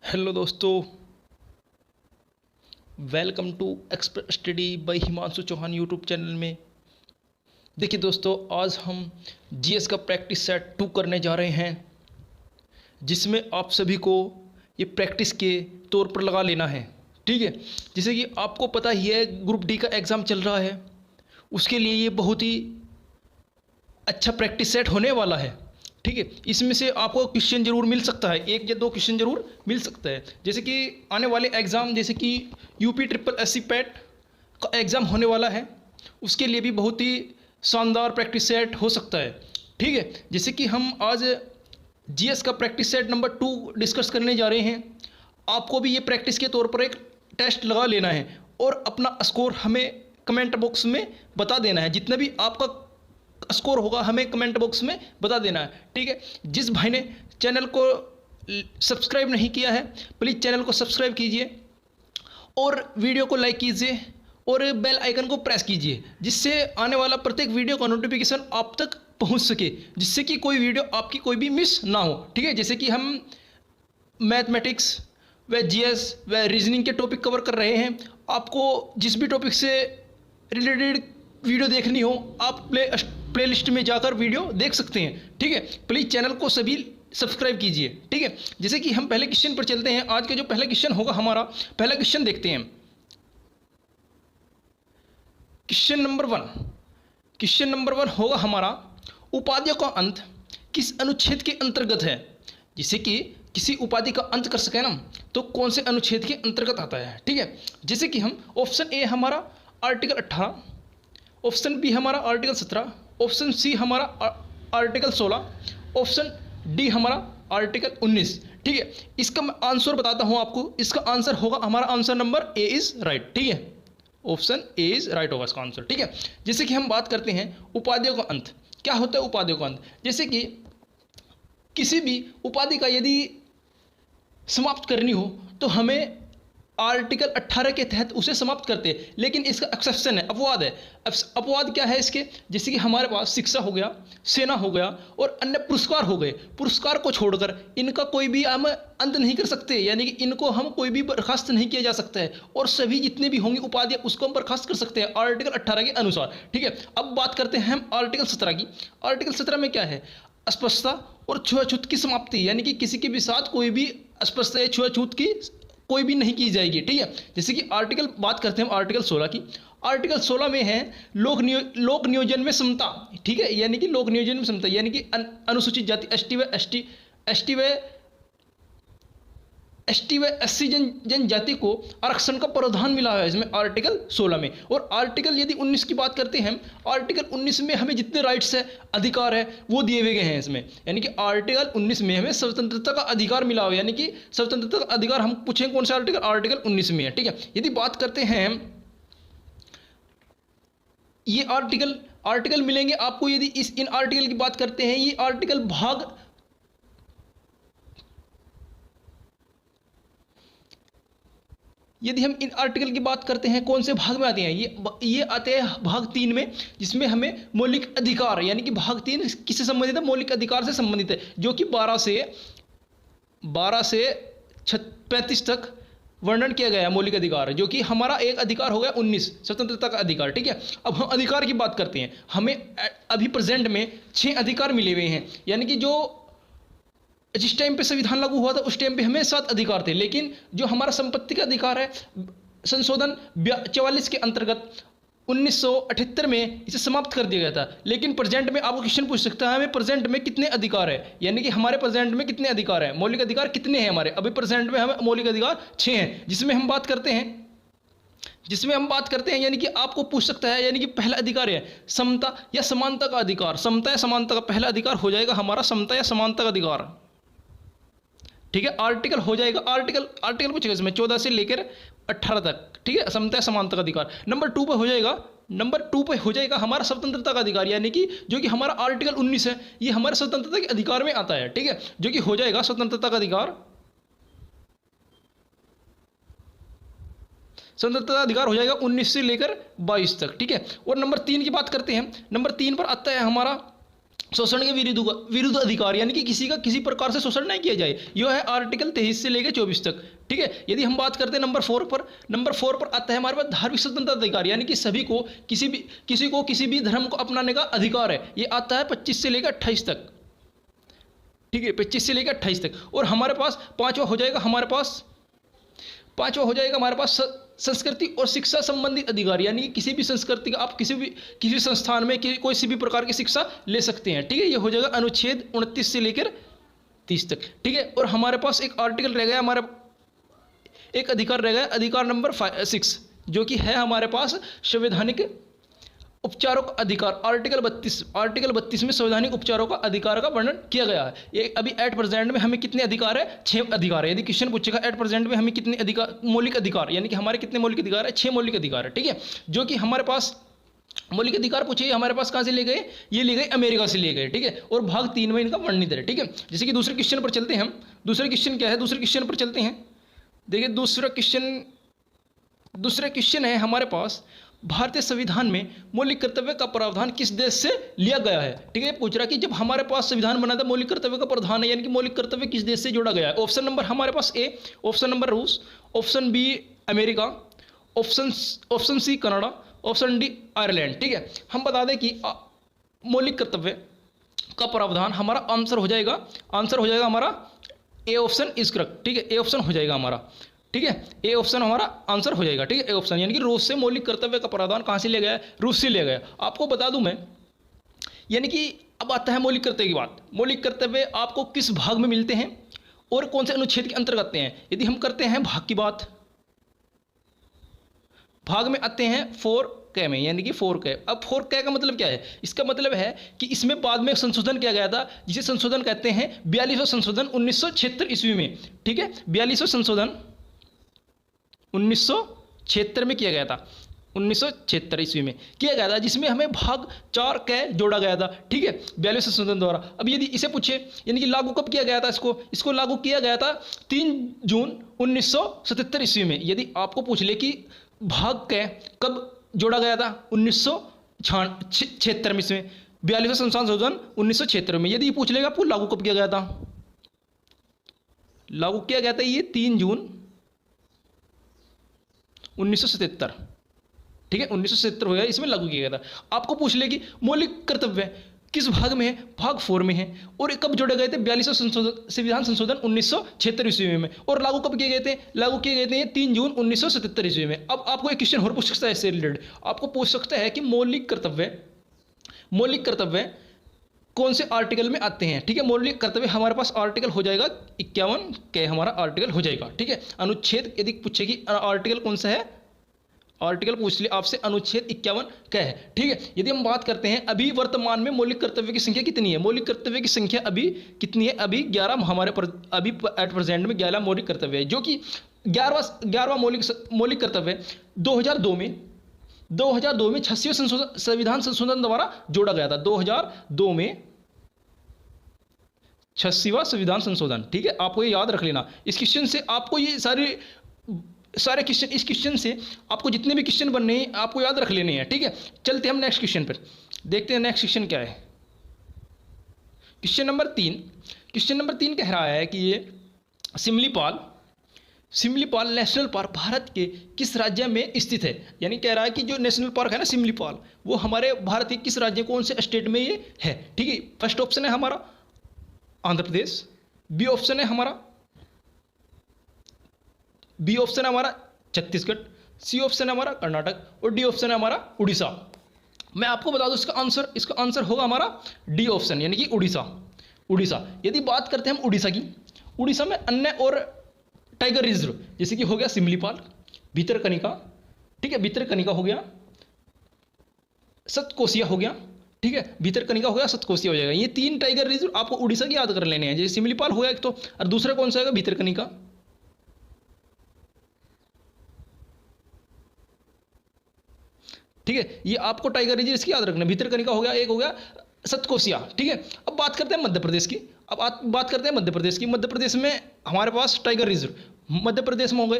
Hello दोस्तों, welcome to expert study by Himanshu Chauhan YouTube channel में। देखिए दोस्तों, आज हम जीएस का प्रैक्टिस सेट 2 करने जा रहे हैं, जिसमें आप सभी को ये प्रैक्टिस के तौर पर लगा लेना है। ठीक है, जैसे कि आपको पता ही है ग्रुप डी का एग्ज़ाम चल रहा है, उसके लिए ये बहुत ही अच्छा प्रैक्टिस सेट होने वाला है। ठीक है, इसमें से आपको क्वेश्चन जरूर मिल सकता है, 1 या 2 क्वेश्चन जरूर मिल सकता है। जैसे कि आने वाले एग्ज़ाम, जैसे कि यूपी ट्रिपल एससी पैट का एग्ज़ाम होने वाला है, उसके लिए भी बहुत ही शानदार प्रैक्टिस सेट हो सकता है। ठीक है, जैसे कि हम आज जीएस का प्रैक्टिस सेट नंबर 2 डिस्कस करने जा रहे हैं। आपको भी ये प्रैक्टिस के तौर पर एक टेस्ट लगा लेना है और अपना स्कोर हमें कमेंट बॉक्स में बता देना है। जितना भी आपका स्कोर होगा हमें कमेंट बॉक्स में बता देना है। ठीक है, जिस भाई ने चैनल को सब्सक्राइब नहीं किया है, प्लीज़ चैनल को सब्सक्राइब कीजिए और वीडियो को लाइक कीजिए और बेल आइकन को प्रेस कीजिए, जिससे आने वाला प्रत्येक वीडियो का नोटिफिकेशन आप तक पहुंच सके, जिससे कि कोई वीडियो आपकी कोई भी मिस ना हो। ठीक है, जैसे कि हम मैथमेटिक्स व जीएस व रीजनिंग के टॉपिक कवर कर रहे हैं। आपको जिस भी टॉपिक से रिलेटेड वीडियो देखनी हो, आप प्लेलिस्ट में जाकर वीडियो देख सकते हैं। ठीक है, प्लीज़ चैनल को सभी सब्सक्राइब कीजिए। ठीक है, जैसे कि हम पहले क्वेश्चन पर चलते हैं। आज का जो पहला क्वेश्चन होगा, हमारा पहला क्वेश्चन देखते हैं। क्वेश्चन नंबर 1 होगा हमारा, उपाधियों का अंत किस अनुच्छेद के अंतर्गत है। जैसे कि किसी उपाधि का अंत कर सके ना, तो कौन से अनुच्छेद के अंतर्गत आता है। ठीक है, जैसे कि हम ऑप्शन ए हमारा आर्टिकल 18, ऑप्शन बी हमारा आर्टिकल 17, ऑप्शन सी हमारा आर्टिकल 16, ऑप्शन डी हमारा आर्टिकल 19। ठीक है, इसका मैं आंसर बताता हूं आपको। इसका आंसर होगा, हमारा answer number A is right. ठीक है, ऑप्शन ए इज राइट होगा इसका आंसर। ठीक है, जैसे कि हम बात करते हैं उपाधियों का अंत। क्या होता है उपाधियों का अंत? जैसे कि किसी भी उपाधि का यदि समाप्त करनी हो तो हमें आर्टिकल 18 के तहत उसे समाप्त करते हैं, लेकिन इसका एक्सेप्शन है, अपवाद है। अपवाद क्या है इसके? जैसे कि हमारे पास शिक्षा हो गया, सेना हो गया और अन्य पुरस्कार हो गए। पुरस्कार को छोड़कर इनका कोई भी हम अंत नहीं कर सकते, यानी कि इनको हम कोई भी बर्खास्त नहीं किया जा सकता है, और सभी जितने भी होंगे उपाधियां उसको हम बर्खास्त कर सकते हैं आर्टिकल 18 के अनुसार। ठीक है, अब बात करते हैं हम आर्टिकल 17 की। आर्टिकल 17 में क्या है? अस्पृश्यता और छुआछूत की समाप्ति, यानी कि किसी के भी साथ कोई भी अस्पृश्यता या छुआछूत की कोई भी नहीं की जाएगी। ठीक है, जैसे कि आर्टिकल बात करते हैं हम आर्टिकल 16 की। आर्टिकल 16 में है लोक नियोजन में समता। ठीक है, यानी कि लोक नियोजन में समता, यानी कि अनुसूचित जाति एसटी व एससी जनजाति को आरक्षण का प्रावधान मिला है इसमें आर्टिकल 16 में। और आर्टिकल यदि 19 की बात करते हैं, आर्टिकल 19 में हमें जितने राइट्स है, अधिकार है, वो दिए हुए गए हैं इसमें। यानी कि आर्टिकल 19 में हमें स्वतंत्रता का अधिकार मिला हुआ है, यानी कि स्वतंत्रता का अधिकार हम पूछें कौन सा आर्टिकल? आर्टिकल 19 में है। ठीक है, यदि बात करते हैं ये आर्टिकल मिलेंगे आपको, यदि इन आर्टिकल की बात करते हैं, ये आर्टिकल भाग यदि हम इन आर्टिकल की बात करते हैं कौन से भाग में आते हैं, ये आते हैं भाग 3 में, जिसमें हमें मौलिक अधिकार, यानी कि भाग 3 किससे संबंधित है? मौलिक अधिकार से संबंधित है, जो कि 12 से 35 तक वर्णन किया गया है मौलिक अधिकार, जो कि हमारा एक अधिकार हो गया 19 स्वतंत्रता का अधिकार। ठीक है, अब हम अधिकार की बात करते हैं। हमें अभी प्रेजेंट में 6 अधिकार मिले हुए हैं, यानी कि जो जिस टाइम पे संविधान लागू हुआ था उस टाइम पे हमें 7 अधिकार थे, लेकिन जो हमारा संपत्ति का अधिकार है, संशोधन 44 के अंतर्गत 1978 में इसे समाप्त कर दिया गया था। लेकिन प्रेजेंट में आपको क्वेश्चन पूछ सकता है, हमें प्रेजेंट में कितने अधिकार है, यानी कि हमारे प्रेजेंट में कितने अधिकार है, मौलिक अधिकार कितने हैं हमारे? अभी प्रेजेंट में हमें मौलिक अधिकार 6 हैं, जिसमें हम बात करते हैं, यानी कि आपको पूछ सकता है, यानी कि पहला अधिकार है समता या समानता का अधिकार। समता या समानता का पहला अधिकार हो जाएगा हमारा समता या समानता का अधिकार। ठीक है, आर्टिकल हो जाएगा, आर्टिकल पूछेगा इसमें 14 से लेकर 18 तक। ठीक है, समता समानता का अधिकार। नंबर 2 पे हो जाएगा हमारा स्वतंत्रता का अधिकार, यानी कि जो कि हमारा आर्टिकल 19 है, ये हमारे स्वतंत्रता के अधिकार में आता है। ठीक है, जो कि हो जाएगा स्वतंत्रता का अधिकार, हो जाएगा 19 से लेकर 22 तक। ठीक है, और नंबर 3 की बात करते हैं। नंबर 3 पर आता है हमारा शोषण के विरुद्ध अधिकार, यानी कि किसी का किसी प्रकार से शोषण नहीं किया जाए, यह है आर्टिकल 23 से लेकर 24 तक। ठीक है, यदि हम बात करते हैं नंबर 4 पर आता है हमारे पास धार्मिक स्वतंत्रता अधिकार, यानी कि सभी को किसी भी धर्म को अपनाने का अधिकार है। ये आता है 25 से लेकर 28 तक। ठीक है, 25 से लेकर 28 तक। और हमारे पास पांचवा हो जाएगा हमारे पास संस्कृति और शिक्षा संबंधी अधिकार, यानी कि किसी भी संस्कृति का आप किसी संस्थान में कोई भी प्रकार की शिक्षा ले सकते हैं। ठीक है, ये हो जाएगा अनुच्छेद 29 से लेकर 30 तक। ठीक है, और हमारे पास एक आर्टिकल रह गया, एक अधिकार रह गया, अधिकार नंबर 6, जो कि है हमारे पास संवैधानिक उपचारों का अधिकार। आर्टिकल 32 में संवैधानिक उपचारों का अधिकार का वर्णन किया गया है। ये अभी एट प्रेजेंट में हमें कितने अधिकार है? 6 अधिकार है। यदि क्वेश्चन पूछेगा एट प्रेजेंट में हमें कितने अधिकार, मौलिक अधिकार, यानी कि हमारे कितने मौलिक अधिकार है? 6 मौलिक अधिकार है। ठीक है, जो कि हमारे पास मौलिक अधिकार पूछे हमारे पास कहाँ से ले गए? ये ले गए अमेरिका से ले गए। ठीक है, और भाग 3 में इनका वर्णित है। ठीक है, जैसे कि दूसरे क्वेश्चन पर चलते हैं हम। दूसरे क्वेश्चन क्या है? दूसरे क्वेश्चन पर चलते हैं। देखिए दूसरा क्वेश्चन है हमारे पास, भारतीय संविधान में मौलिक कर्तव्य का प्रावधान किस देश से लिया गया है? ठीक है, पूछ रहा कि जब हमारे पास संविधान बना था मौलिक कर्तव्य का प्रावधान है, यानी कि मौलिक कर्तव्य किस देश से जोड़ा गया है? ऑप्शन नंबर हमारे पास ए, ऑप्शन नंबर रूस, option B America, option C Canada, option D Ireland. ठीक है, हम बता दें कि मौलिक कर्तव्य का प्रावधान हमारा आंसर हो जाएगा हमारा ए ऑप्शन इज करेक्ट। ठीक है, ए ऑप्शन हो जाएगा हमारा। ठीक है, ए ऑप्शन हमारा आंसर हो जाएगा। ठीक है, ए ऑप्शन, यानी कि रूस से मौलिक कर्तव्य का प्रावधान कहाँ से ले गया है? रूस से ले गया। आपको बता दूं मैं, यानी कि अब आता है मौलिक कर्तव्य की बात। मौलिक कर्तव्य आपको किस भाग में मिलते हैं और कौन से अनुच्छेद के अंतर्गत आते हैं? यदि हम करते हैं भाग की बात, भाग में आते हैं 4K में, यानी कि 4K। अब 4K का मतलब क्या है? इसका मतलब है कि इसमें बाद में संशोधन किया गया था, जिसे संशोधन कहते हैं 42वां संशोधन 1976 ईस्वी में। ठीक है, 42वां संशोधन 1976 में किया गया था, 1976 ईस्वी में किया गया था, जिसमें हमें भाग 4K जोड़ा गया था। ठीक है, 42वें संशोधन द्वारा। अब यदि इसे पूछे, यानी कि लागू कब किया गया था? इसको लागू किया गया था 3 जून 1977 ईस्वी में। यदि आपको पूछ ले कि भाग K कब जोड़ा गया था? 1976 में, इसमें 42वां संशोधन 1976 में। यदि पूछ लेगा आपको लागू कब किया गया था? लागू किया गया था ये 3 जून 1977। ठीक है, 1977 हो गया, इसमें लागू किया गया था। आपको पूछ ले कि मौलिक कर्तव्य किस भाग में है? भाग 4 में है। और कब जोड़े गए थे? 42वां संविधान संशोधन 1976 ईस्वी में। और लागू कब किए गए थे? लागू किए गए थे 3 जून 1977 ईस्वी में। अब आपको एक क्वेश्चन और पूछ सकता है इससे रिलेटेड, आपको पूछ सकता है कि मौलिक कर्तव्य कौन से आर्टिकल में आते हैं? ठीक है, मौलिक कर्तव्य हमारे पास आर्टिकल हो जाएगा 51K, हमारा आर्टिकल हो जाएगा। ठीक है, अनुच्छेद यदि पूछे कि आर्टिकल कौन सा है, आर्टिकल पूछ लिया आपसे, अनुच्छेद 51K है। ठीक है, यदि हम बात करते हैं अभी वर्तमान में मौलिक कर्तव्य की संख्या कितनी है? मौलिक कर्तव्य की संख्या अभी कितनी है? अभी 11 हमारे अभी एट प्रेजेंट में 11 मौलिक कर्तव्य है, जो कि 11वां मौलिक कर्तव्य 2002 में 86वें संविधान संशोधन द्वारा जोड़ा गया था। 2002 में 86वां संविधान संशोधन। ठीक है, आपको ये याद रख लेना। इस क्वेश्चन से आपको ये सारे क्वेश्चन, इस क्वेश्चन से आपको जितने भी क्वेश्चन बनने हैं आपको याद रख लेने हैं। ठीक है, चलते हम नेक्स्ट क्वेश्चन पर, देखते हैं नेक्स्ट क्वेश्चन क्या है। क्वेश्चन नंबर 3 कह रहा है कि ये सिमलीपाल नेशनल पार्क भारत के किस राज्य में स्थित है? यानी कह रहा है कि जो नेशनल पार्क है ना सिमलीपाल, वो हमारे भारत के किस राज्य, कौन से स्टेट में ये है? ठीक है, फर्स्ट ऑप्शन है हमारा आंध्र प्रदेश, बी ऑप्शन है हमारा छत्तीसगढ़, सी ऑप्शन है हमारा कर्नाटक और डी ऑप्शन है हमारा उड़ीसा। मैं आपको बता दूं इसका आंसर होगा हमारा डी ऑप्शन, यानी कि उड़ीसा। यदि बात करते हैं हम उड़ीसा की, उड़ीसा में अन्य और टाइगर रिजर्व जैसे कि हो गया सिमलीपाल, भितरकनिका। ठीक है, भितरकनिका हो गया, सतकोसिया हो गया। ठीक है, भितरकनिका हो गया, सतकोसिया हो जाएगा। ये 3 टाइगर रिजर्व आपको उड़ीसा की याद कर लेने हैं। जैसे सिमलीपाल हो गया एक तो, और दूसरा कौन सा होगा? भितरकनिका। ठीक है, ये आपको टाइगर रिजर्व इसकी याद रखना। भितरकनिका हो गया, एक हो गया सतकोसिया। ठीक है, अब बात करते हैं मध्य प्रदेश की। मध्य प्रदेश में हमारे पास टाइगर रिजर्व मध्य प्रदेश में हो गए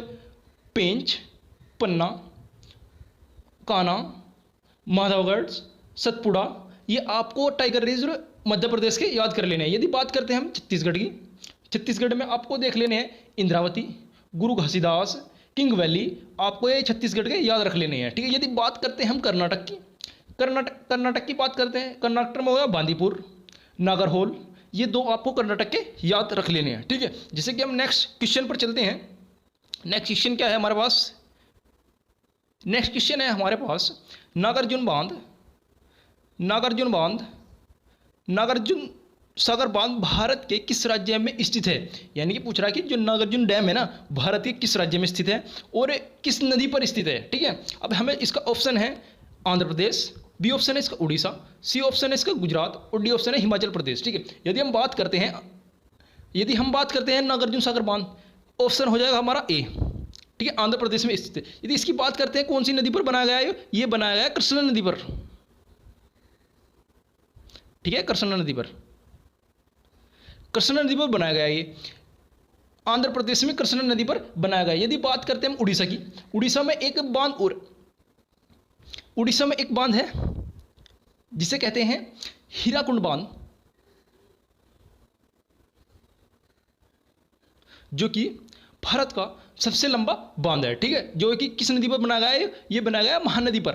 पेंच, पन्ना, कान्हा, माधवगढ़, सतपुड़ा। ये आपको टाइगर रिजर्व मध्य प्रदेश के याद कर लेने हैं। यदि बात करते हैं हम छत्तीसगढ़ की, छत्तीसगढ़ में आपको देख लेने हैं इंद्रावती, गुरु घासीदास, किंग वैली, आपको ये छत्तीसगढ़ के याद रख लेने हैं, ठीक है। यदि बात करते हैं हम कर्नाटक की, कर्नाटक की बात करते हैं, कर्नाटक में होगा बांदीपुर, नागरहोल, ये दो आपको कर्नाटक के याद रख लेने हैं, ठीक है। जैसे कि हम नेक्स्ट क्वेश्चन पर चलते हैं। नेक्स्ट क्वेश्चन क्या है हमारे पास? नेक्स्ट क्वेश्चन है हमारे पास नागार्जुन बांध, नागार्जुन सागर बांध भारत के किस राज्य में स्थित है? यानी कि पूछ रहा है कि जो नागार्जुन डैम है ना, भारत के किस राज्य में स्थित है और किस नदी पर स्थित है, ठीक है। अब हमें इसका ऑप्शन है आंध्र प्रदेश, बी ऑप्शन है इसका उड़ीसा, सी ऑप्शन है इसका गुजरात और डी ऑप्शन है हिमाचल प्रदेश, ठीक है। यदि हम बात करते हैं नागार्जुन सागर बांध, ऑप्शन हो जाएगा हमारा ए, ठीक है, आंध्र प्रदेश में स्थित है। यदि इसकी बात करते हैं कौन सी नदी पर बनाया गया है, ये बनाया गया है कृष्णा नदी पर, ठीक है, कृष्णा नदी पर बनाया गया है ये, आंध्र प्रदेश में कृष्णा नदी पर बनाया गया है। यदि बात करते हैं हम उड़ीसा की, उड़ीसा में एक बांध है जिसे कहते हैं हीराकुंड बांध, जो कि भारत का सबसे लंबा बांध है, ठीक है, जो कि किस नदी पर बनाया गया है? ये बनाया गया महानदी पर,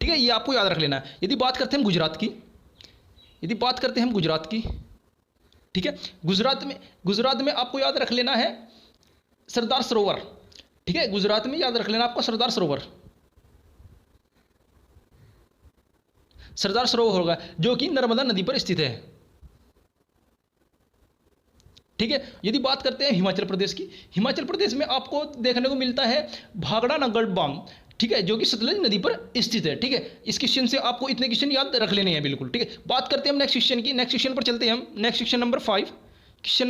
ठीक है, ये आपको याद रख लेना है। यदि बात करते हैं गुजरात की, ठीक है, गुजरात में आपको याद रख लेना है सरदार सरोवर, ठीक है, गुजरात में याद रख लेना आपको सरदार सरोवर होगा, जो कि नर्मदा नदी पर स्थित है, ठीक है। यदि बात करते हैं हिमाचल प्रदेश की, हिमाचल प्रदेश में आपको देखने को मिलता है भाखड़ा नगर बांध, ठीक है, जो कि सतलज नदी पर स्थित है, ठीक है। इस क्वेश्चन से आपको इतने क्वेश्चन याद रख लेने हैं बिल्कुल, ठीक है। बात करते हैं हम नेक्स्ट क्वेश्चन की, नेक्स्ट क्वेश्चन पर चलते हैं हम। Next question number 5, question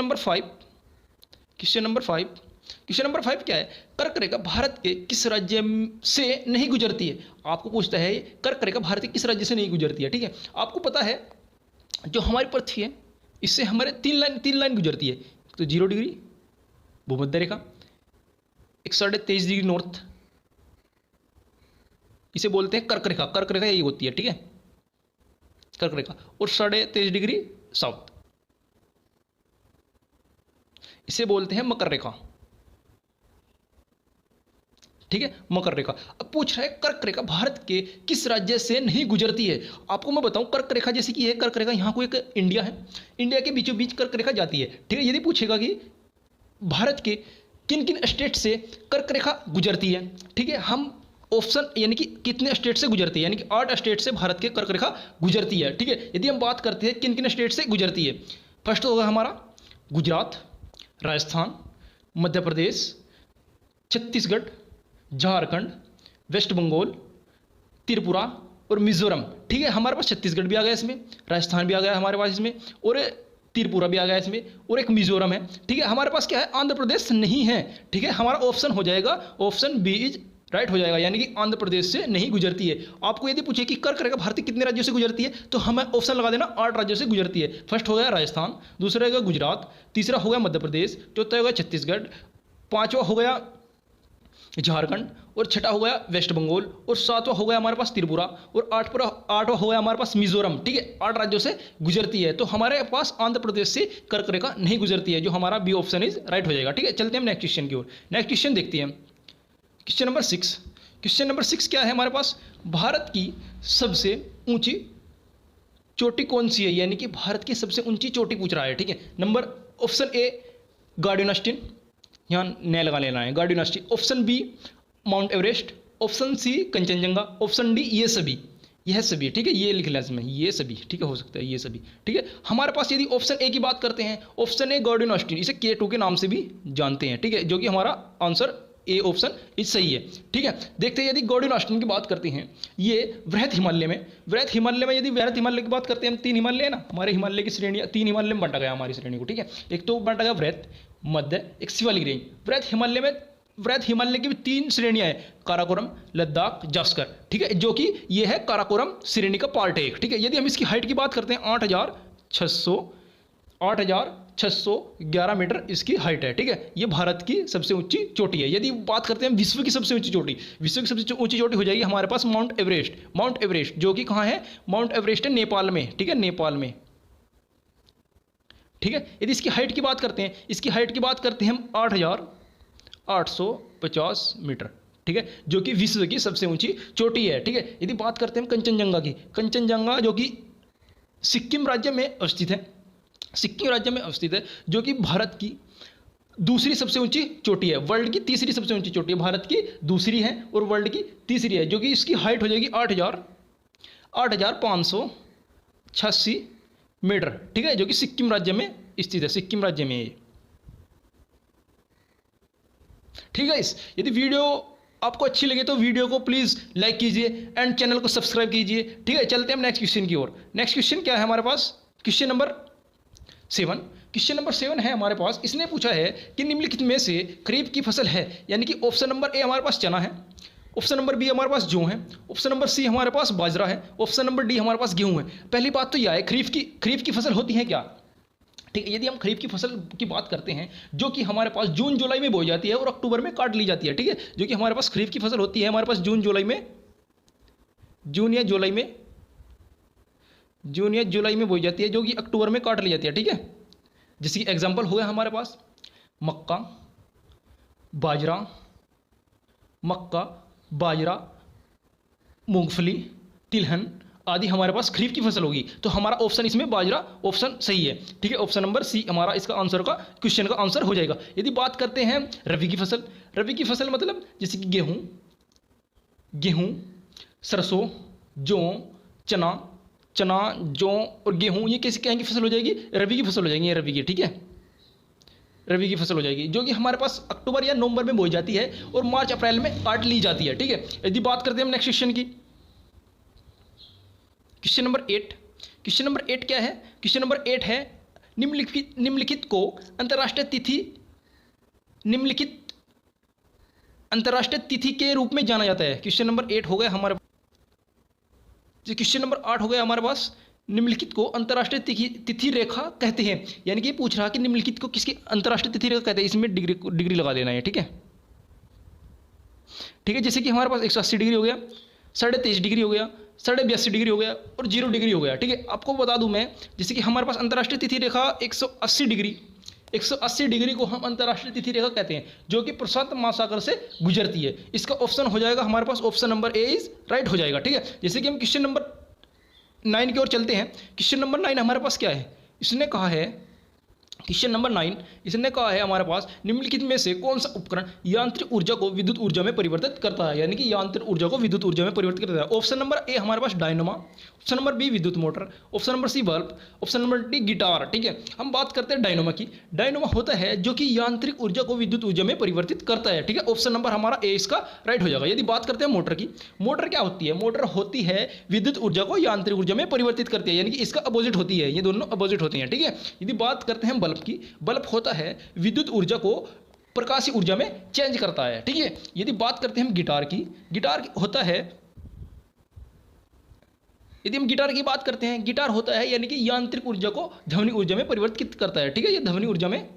number 5 क्या है? कर्क रेखा भारत के किस राज्य से नहीं गुजरती है? आपको पूछता है कर्क रेखा भारत के किस राज्य से नहीं गुजरती है, ठीक है। आपको पता है जो हमारी पृथ्वी है इससे हमारे तीन लाइन गुजरती है, तो 0 डिग्री भूमध्य रेखा, 123.5 डिग्री नॉर्थ, इसे बोलते हैं कर्क रेखा यही होती है, ठीक है, कर्क रेखा, और 23.5 डिग्री साउथ, इसे बोलते हैं मकर रेखा, ठीक है, मकर रेखा। अब पूछ रहा है कर्क रेखा भारत के किस राज्य से नहीं गुजरती है? आपको मैं बताऊं, कर्क रेखा जैसे कि है, कर्क रेखा यहाँ को एक इंडिया है, इंडिया के बीचों बीच कर्क रेखा जाती है, ठीक है। यदि पूछेगा कि भारत के किन किन स्टेट से कर्क रेखा गुजरती है, ठीक है, हम ऑप्शन यानी कि कितने स्टेट से गुजरती है, यानी कि 8 स्टेट से भारत के कर्क रेखा गुजरती है, ठीक है। यदि हम बात करते हैं किन किन स्टेट से गुजरती है, फर्स्ट होगा हमारा गुजरात, राजस्थान, मध्य प्रदेश, छत्तीसगढ़, झारखंड, वेस्ट बंगाल, त्रिपुरा और मिजोरम, ठीक है। हमारे पास छत्तीसगढ़ भी आ गया इसमें, राजस्थान भी आ गया हमारे पास इसमें, और त्रिपुरा भी आ गया इसमें, और एक मिजोरम है, ठीक है। हमारे पास क्या है? आंध्र प्रदेश नहीं है, ठीक है। हमारा ऑप्शन हो जाएगा, ऑप्शन बी इज राइट हो जाएगा, यानी कि आंध्र प्रदेश से नहीं गुजरती है। आपको यदि पूछे कि कर्क रेखा भारत के कितने राज्यों से गुजरती है, तो हमें ऑप्शन लगा देना 8 राज्यों से गुजरती है। फर्स्ट हो गया राजस्थान, दूसरा हो गया गुजरात, तीसरा हो गया मध्य प्रदेश, चौथा हो गया छत्तीसगढ़, पांचवा हो गया झारखंड, और छठा हो गया वेस्ट बंगाल, और सातवां हो गया हमारे पास त्रिपुरा, और आठवां हो गया हमारे पास मिजोरम, ठीक है। 8 राज्यों से गुजरती है, तो हमारे पास आंध्र प्रदेश से कर्क रेखा नहीं गुजरती है, जो हमारा बी ऑप्शन इज राइट हो जाएगा, ठीक है। चलते हैं हम नेक्स्ट क्वेश्चन की ओर। नेक्स्ट क्वेश्चन देखते हैं, क्वेश्चन नंबर 6 क्या है हमारे पास? भारत की सबसे ऊंची चोटी कौन सी है, यानी कि भारत की सबसे ऊंची चोटी पूछ रहा है, ठीक है। Number option A Godwin Austen, यहाँ नया लगा लेना है, Godwin Austen. Option B mount Everest, option C Kanchenjunga, option D ये सभी, ठीक है, ये लिख लें इसमें, ये सभी, ठीक है, हो सकता है ये सभी, ठीक है। हमारे पास यदि ऑप्शन ए की बात करते हैं, ऑप्शन ए गार्डियन अस्टिन, इसे K2 के नाम से भी जानते हैं, ठीक है, जो कि हमारा आंसर ए ऑप्शन इज सही है, ठीक है। देखते हैं यदि गार्डियन अस्टिन की बात करते हैं, ये वृहत हिमालय में यदि वृहत हिमालय की बात करते हैं हम, 3 हिमालय है ना, हमारे हिमालय की श्रेणियाँ 3 हिमालय में बांटा गया हमारी श्रेणी को, ठीक है। एक तो बांटा गया वृहत, मध्य, एक शिवालिक रेंज। वृहत हिमालय की भी 3 श्रेणियां हैं, काराकोरम, लद्दाख, जास्कर, ठीक है, जो कि ये है काराकोरम श्रेणी का पार्ट है एक, ठीक है। यदि हम इसकी हाइट की बात करते हैं 8,611 मीटर इसकी हाइट है। ठीक है, ये भारत की सबसे ऊंची चोटी है। यदि बात करते हैं विश्व की सबसे ऊंची चोटी, विश्व की सबसे ऊंची चोटी हो जाएगी हमारे पास माउंट एवरेस्ट। माउंट एवरेस्ट जो कि कहाँ है? माउंट एवरेस्ट है नेपाल में। ठीक है, नेपाल में। ठीक है, यदि इसकी हाइट की बात करते हैं, इसकी हाइट की बात करते हैं हम 8,850 मीटर। ठीक है, जो कि विश्व की सबसे ऊंची चोटी है। ठीक है, यदि बात करते हैं हम कंचनजंगा की, कंचनजंगा जो कि सिक्किम राज्य में अवस्थित है, सिक्किम राज्य में अवस्थित है, जो कि भारत की दूसरी सबसे ऊंची चोटी है। वर्ल्ड की तीसरी सबसे ऊंची चोटी है, भारत की दूसरी है और वर्ल्ड की तीसरी है, जो कि इसकी हाइट हो जाएगी 8,586 मीटर। ठीक है, जो कि सिक्किम राज्य में स्थित है, सिक्किम राज्य में है। ठीक है, इस यदि वीडियो आपको अच्छी लगे तो वीडियो को प्लीज लाइक कीजिए एंड चैनल को सब्सक्राइब कीजिए। ठीक है, चलते हैं हम नेक्स्ट क्वेश्चन की ओर। नेक्स्ट क्वेश्चन क्या है हमारे पास? Question number 7। क्वेश्चन नंबर 7 है हमारे पास। इसने पूछा है कि निम्नलिखित में से खरीफ की फसल है, यानी कि ऑप्शन नंबर ए हमारे पास चना है, ऑप्शन नंबर बी हमारे पास जौ है, ऑप्शन नंबर सी हमारे पास बाजरा है, ऑप्शन नंबर डी हमारे पास गेहूं है। पहली बात तो यह है, खरीफ की फसल होती है क्या? ठीक है, यदि हम खरीफ की फसल की बात करते हैं, जो कि हमारे पास जून जुलाई में बोई जाती है और अक्टूबर में काट ली जाती है। ठीक है, जो कि हमारे पास खरीफ की फसल होती है हमारे पास जून या जुलाई में बोई जाती है, जो कि अक्टूबर में काट ली जाती है। ठीक है, जैसे कि एग्जाम्पल हो गया हमारे पास मक्का, बाजरा, मूंगफली, तिलहन आदि हमारे पास खरीफ की फसल होगी। तो हमारा ऑप्शन इसमें बाजरा ऑप्शन सही है। ठीक है, ऑप्शन नंबर सी हमारा इसका आंसर का क्वेश्चन का आंसर हो जाएगा। यदि बात करते हैं रबी की फसल, रबी की फसल मतलब जैसे कि गेहूं, सरसों, जौ, चना, जौ और गेहूं, ये किसी की फसल हो जाएगी? रबी की फसल हो जाएगी, ये रबी की। ठीक है, रबी की फसल हो जाएगी, जो कि हमारे पास अक्टूबर या नवंबर में बोई जाती है और मार्च अप्रैल में काट ली जाती है। ठीक है, यदि बात करते हैं हम नेक्स्ट क्वेश्चन की, क्वेश्चन नंबर 8। क्वेश्चन नंबर 8 क्या है? क्वेश्चन नंबर 8 है निम्नलिखित को अंतर्राष्ट्रीय तिथि के रूप में जाना जाता है। क्वेश्चन नंबर 8 हो गया हमारे, जो क्वेश्चन नंबर 8 हो गया हमारे पास, निम्नलिखित को अंतर्राष्ट्रीय तिथि रेखा कहते हैं। यानी कि पूछ रहा कि निम्नलिखित को किसकी अंतर्राष्ट्रीय तिथि रेखा कहते हैं, इसमें डिग्री लगा देना है। ठीक है, ठीक है, जैसे कि हमारे पास 180 डिग्री हो गया, 23.5 डिग्री हो गया, 82.5 डिग्री हो गया और 0 डिग्री हो गया। ठीक है, आपको बता दूं मैं, जैसे कि हमारे पास अंतर्राष्ट्रीय तिथि रेखा 180 डिग्री को हम अंतर्राष्ट्रीय तिथि रेखा कहते हैं, जो कि प्रशांत महासागर से गुजरती है। इसका ऑप्शन हो जाएगा हमारे पास, option number A is right हो जाएगा। ठीक है, जैसे कि हम क्वेश्चन नंबर 9 की ओर चलते हैं। क्वेश्चन नंबर 9 हमारे पास क्या है? इसने कहा है, क्वेश्चन नंबर 9 इसने कहा है हमारे पास, निम्नलिखित में से कौन सा उपकरण यांत्रिक ऊर्जा को विद्युत ऊर्जा में परिवर्तित करता है? यानी कि यांत्रिक ऊर्जा को विद्युत ऊर्जा में परिवर्तित करता है। ऑप्शन नंबर ए हमारे पास डायनामो, ऑप्शन नंबर बी विद्युत motor, option number C bulb, option number D guitar. ठीक है, हम बात करते हैं डायनामो की। डायनामो होता है जो कि यांत्रिक ऊर्जा को विद्युत ऊर्जा में परिवर्तित करता है। ठीक है, ऑप्शन नंबर हमारा ए इसका राइट हो जाएगा। यदि बात करते हैं मोटर की, मोटर क्या होती है? मोटर होती है विद्युत ऊर्जा को यांत्रिक ऊर्जा में परिवर्तित करती है, यानी कि इसका अपोजिट होती है, ये दोनों अपोजिट होती हैं। ठीक है, यदि बात करते हैं बल्ब की, बल्ब होता है विद्युत ऊर्जा को प्रकाशीय ऊर्जा में चेंज करता है। ठीक है, यदि बात करते हैं हम गिटार की, गिटार होता है, यदि हम गिटार की बात करते हैं, गिटार होता है यानी कि यांत्रिक ऊर्जा को ध्वनि ऊर्जा में परिवर्तित करता है। ठीक है, ये ध्वनि ऊर्जा में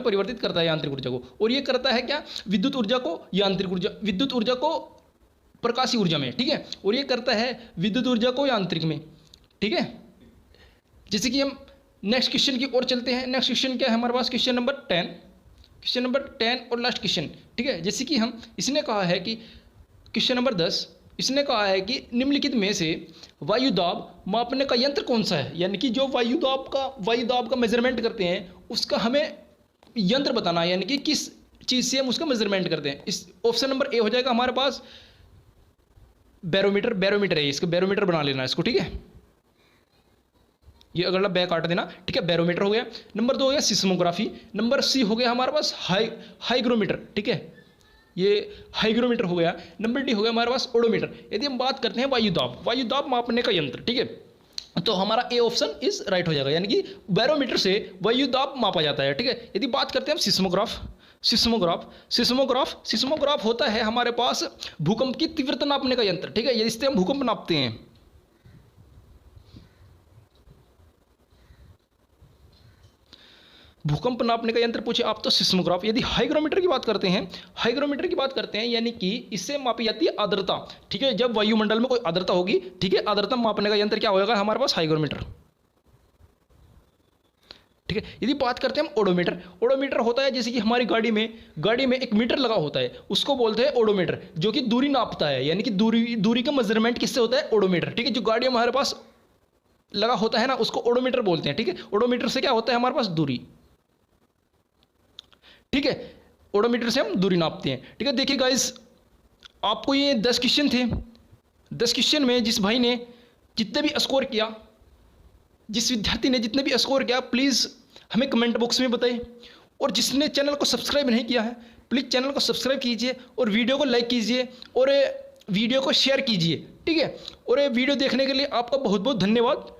परिवर्तित करता है यांत्रिक ऊर्जा को, और ये करता है क्या? विद्युत ऊर्जा को प्रकाशीय ऊर्जा में। ठीक है, और ये करता है विद्युत ऊर्जा को यांत्रिक में। ठीक है, जैसे कि हम नेक्स्ट क्वेश्चन की ओर चलते हैं। नेक्स्ट क्वेश्चन क्या है हमारे पास? क्वेश्चन नंबर 10 और लास्ट क्वेश्चन। ठीक है, जैसे कि हम, इसने कहा है कि क्वेश्चन नंबर 10 इसने कहा है कि निम्नलिखित में से वायु दाब मापने का यंत्र कौन सा है? यानी कि जो वायु दाब का मेजरमेंट करते हैं, उसका हमें यंत्र बताना है, यानी कि किस चीज़ से हम उसका मेजरमेंट करते हैं। इस ऑप्शन नंबर ए हो जाएगा हमारे पास बैरोमीटर है, इसका बैरोमीटर बना लेना इसको। ठीक है, ये अगला बैक काट देना। ठीक है, बैरोमीटर हो गया। नंबर 2 हो गया सिस्मोग्राफी। नंबर सी हो गया हमारे पास हाइग्रोमीटर। ठीक है, ये हाइग्रोमीटर हो गया। नंबर डी हो गया हमारे पास ओडोमीटर। यदि हम बात करते हैं वायु दाब मापने का यंत्र। ठीक है, तो हमारा ए ऑप्शन इज राइट हो जाएगा, यानी कि बैरोमीटर से वायु दाब मापा जाता है। ठीक है, यदि बात करते हैं हम सिस्मोग्राफ होता है हमारे पास भूकंप की तीव्रता नापने का यंत्र। ठीक है, इससे हम भूकंप नापते हैं। भूकंप नापने का यंत्र पूछे आप तो सिस्मोग्राफ। यदि हाइग्रोमीटर की बात करते हैं, हाइग्रोमीटर की बात करते हैं यानी कि इससे मापी जाती है आर्द्रता। ठीक है, जब वायुमंडल में कोई आर्द्रता होगी, ठीक है, आर्द्रता मापने का यंत्र क्या होगा हमारे पास? हाइग्रोमीटर। ठीक है, यदि बात करते हैं हम ओडोमीटर, ओडोमीटर होता है जैसे कि हमारी गाड़ी में एक मीटर लगा होता है, उसको बोलते हैं ओडोमीटर, जो कि दूरी नापता है, यानी कि दूरी का मेजरमेंट किससे होता है? ओडोमीटर। ठीक है, जो गाड़ी में हमारे पास लगा होता है ना, उसको ओडोमीटर बोलते हैं। ठीक है, ओडोमीटर से क्या होता है हमारे पास? दूरी। ठीक है, ओडोमीटर से हम दूरी नापते हैं। ठीक है, देखिए गाइस, आपको ये 10 क्वेश्चन थे। 10 क्वेश्चन में जिस भाई ने जितने भी स्कोर किया, जिस विद्यार्थी ने जितने भी स्कोर किया, प्लीज़ हमें कमेंट बॉक्स में बताइए। और जिसने चैनल को सब्सक्राइब नहीं किया है, प्लीज़ चैनल को सब्सक्राइब कीजिए और वीडियो को लाइक कीजिए और वीडियो को शेयर कीजिए। ठीक है, और वीडियो देखने के लिए आपका बहुत बहुत धन्यवाद।